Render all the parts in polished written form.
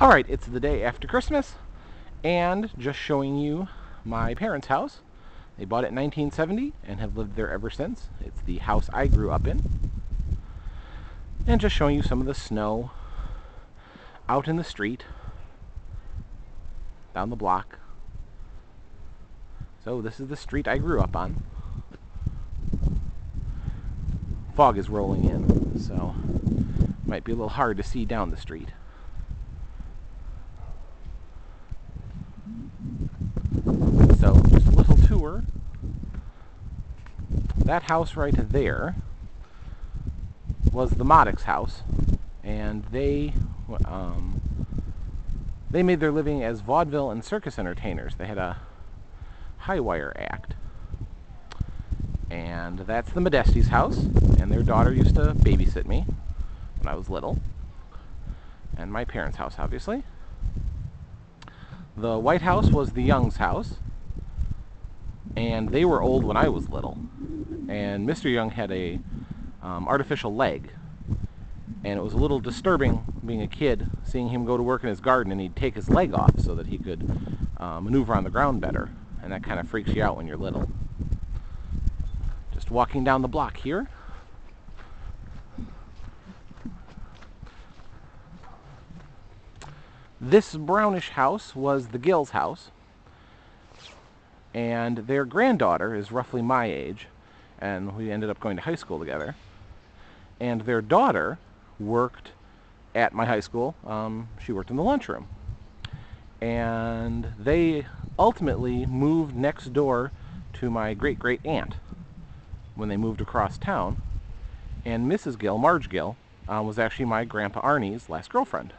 Alright, it's the day after Christmas, and just showing you my parents' house. They bought it in 1970 and have lived there ever since. It's the house I grew up in. And just showing you some of the snow out in the street, down the block. So this is the street I grew up on. Fog is rolling in, so might be a little hard to see down the street. So, just a little tour. That house right there was the Maddox house, and they made their living as vaudeville and circus entertainers. They had a high wire act. And that's the Modesti's house, and their daughter used to babysit me when I was little. And my parents' house, obviously. The White House was the Young's house, and they were old when I was little. And Mr. Young had a artificial leg, and it was a little disturbing being a kid, seeing him go to work in his garden and he'd take his leg off so that he could maneuver on the ground better, and that kind of freaks you out when you're little. Just walking down the block here. This brownish house was the Gill's house, and their granddaughter is roughly my age, and we ended up going to high school together. And their daughter worked at my high school. She worked in the lunchroom. And they ultimately moved next door to my great-great-aunt when they moved across town. And Mrs. Gill, Marge Gill, was actually my Grandpa Arnie's last girlfriend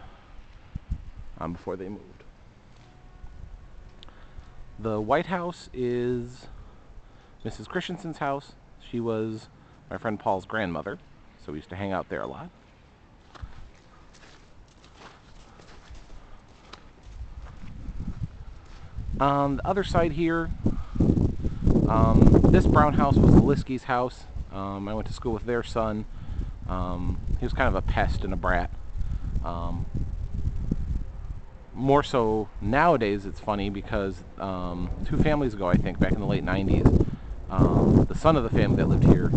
before they moved. The White House is Mrs. Christensen's house. She was my friend Paul's grandmother, so we used to hang out there a lot. On the other side here, this brown house was the Liskey's house. I went to school with their son. He was kind of a pest and a brat. More so nowadays, it's funny because 2 families ago, I think, back in the late 90s, the son of the family that lived here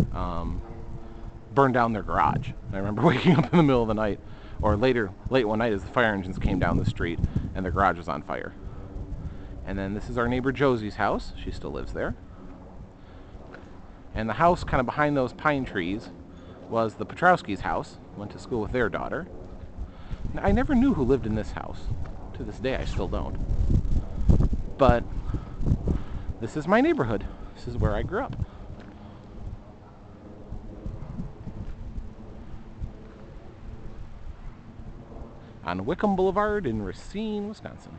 burned down their garage. And I remember waking up in the middle of the night, or late one night, as the fire engines came down the street and their garage was on fire. And then this is our neighbor Josie's house. She still lives there. And the house kind of behind those pine trees was the Petrowski's house. Went to school with their daughter. Now, I never knew who lived in this house. To this day, I still don't. But this is my neighborhood. This is where I grew up. On Wickham Boulevard in Racine, Wisconsin.